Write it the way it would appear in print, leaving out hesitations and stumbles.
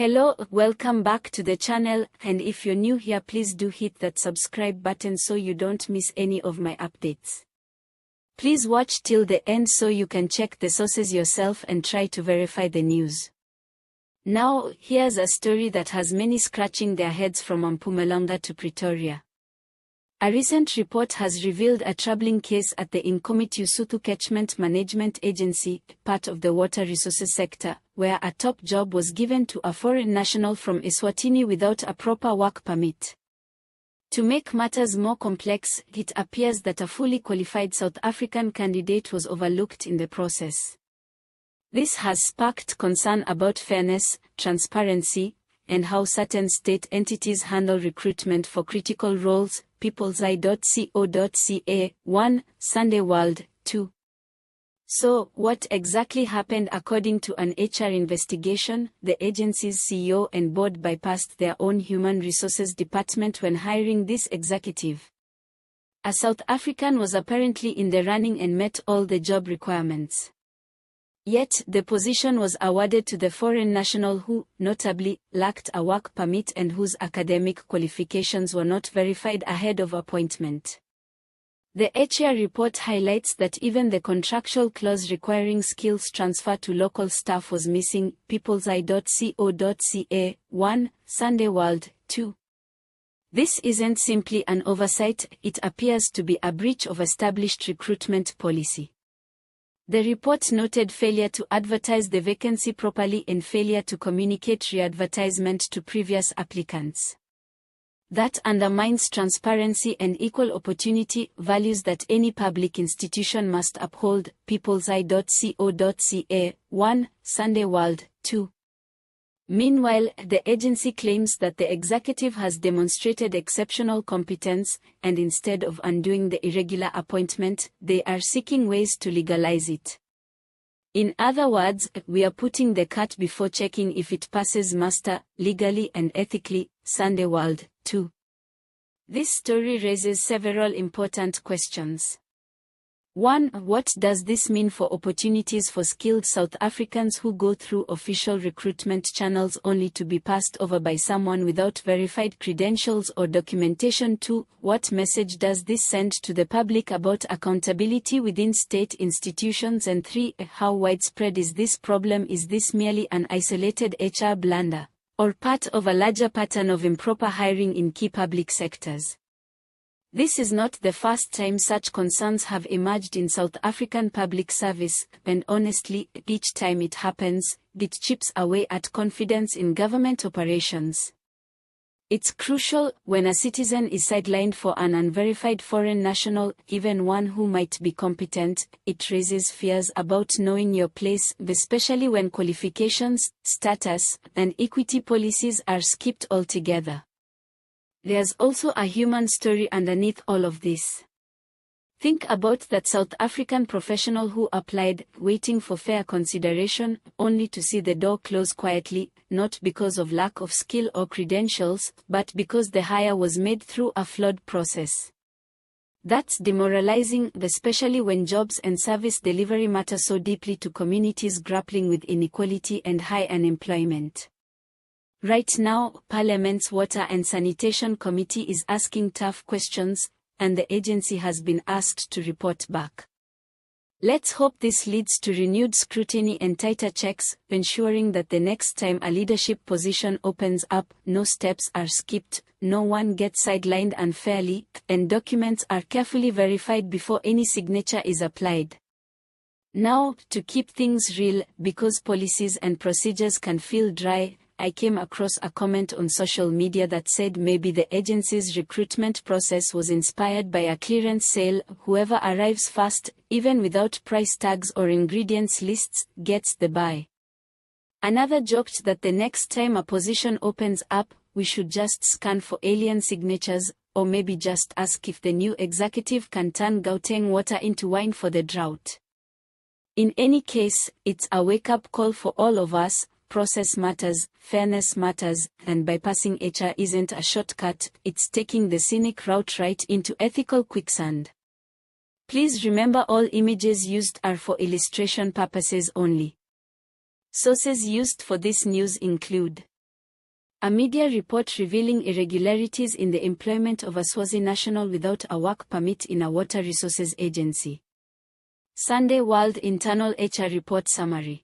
Hello, welcome back to the channel, and if you're new here, please do hit that subscribe button so you don't miss any of my updates. Please watch till the end so you can check the sources yourself and try to verify the news. Now, here's a story that has many scratching their heads from Mpumalanga to Pretoria. A recent report has revealed a troubling case at the Inkomiti Usuthu Catchment Management Agency, part of the water resources sector, where a top job was given to a foreign national from Eswatini without a proper work permit. To make matters more complex, it appears that a fully qualified South African candidate was overlooked in the process. This has sparked concern about fairness, transparency, and how certain state entities handle recruitment for critical roles. peopleseye.co.ca. 1. Sunday World. 2. So, what exactly happened? According to an HR investigation, the agency's CEO and board bypassed their own human resources department when hiring this executive. A South African was apparently in the running and met all the job requirements. Yet, the position was awarded to the foreign national who, notably, lacked a work permit and whose academic qualifications were not verified ahead of appointment. The HR report highlights that even the contractual clause requiring skills transfer to local staff was missing. peopleseye.co.ca. 1. Sunday World. 2. This isn't simply an oversight, it appears to be a breach of established recruitment policy. The report noted failure to advertise the vacancy properly and failure to communicate re-advertisement to previous applicants. That undermines transparency and equal opportunity values that any public institution must uphold. peopleseye.co.ca. 1. Sunday World. 2. Meanwhile, the agency claims that the executive has demonstrated exceptional competence, and instead of undoing the irregular appointment, they are seeking ways to legalize it. In other words, we are putting the cart before checking if it passes muster, legally and ethically. Sunday World. 2. This story raises several important questions. 1. What does this mean for opportunities for skilled South Africans who go through official recruitment channels only to be passed over by someone without verified credentials or documentation? 2. What message does this send to the public about accountability within state institutions? And 3. How widespread is this problem? Is this merely an isolated HR blunder, or part of a larger pattern of improper hiring in key public sectors? This is not the first time such concerns have emerged in South African public service, and honestly, each time it happens, it chips away at confidence in government operations. It's crucial when a citizen is sidelined for an unverified foreign national, even one who might be competent. It raises fears about knowing your place, especially when qualifications, status, and equity policies are skipped altogether. There's also a human story underneath all of this. Think about that South African professional who applied, waiting for fair consideration, only to see the door close quietly, not because of lack of skill or credentials, but because the hire was made through a flawed process. That's demoralizing, especially when jobs and service delivery matter so deeply to communities grappling with inequality and high unemployment. Right now, Parliament's Water and Sanitation Committee is asking tough questions, and the agency has been asked to report back. Let's hope this leads to renewed scrutiny and tighter checks, ensuring that the next time a leadership position opens up, no steps are skipped, no one gets sidelined unfairly, and documents are carefully verified before any signature is applied. Now, to keep things real, because policies and procedures can feel dry, I came across a comment on social media that said maybe the agency's recruitment process was inspired by a clearance sale. Whoever arrives first, even without price tags or ingredients lists, gets the buy. Another joked that the next time a position opens up, we should just scan for alien signatures, or maybe just ask if the new executive can turn Gauteng water into wine for the drought. In any case, it's a wake-up call for all of us. Process matters, fairness matters, and bypassing HR isn't a shortcut, it's taking the scenic route right into ethical quicksand. Please remember all images used are for illustration purposes only. Sources used for this news include A media report revealing irregularities in the employment of a Swazi national without a work permit in a water resources agency. Sunday World Internal HR Report Summary.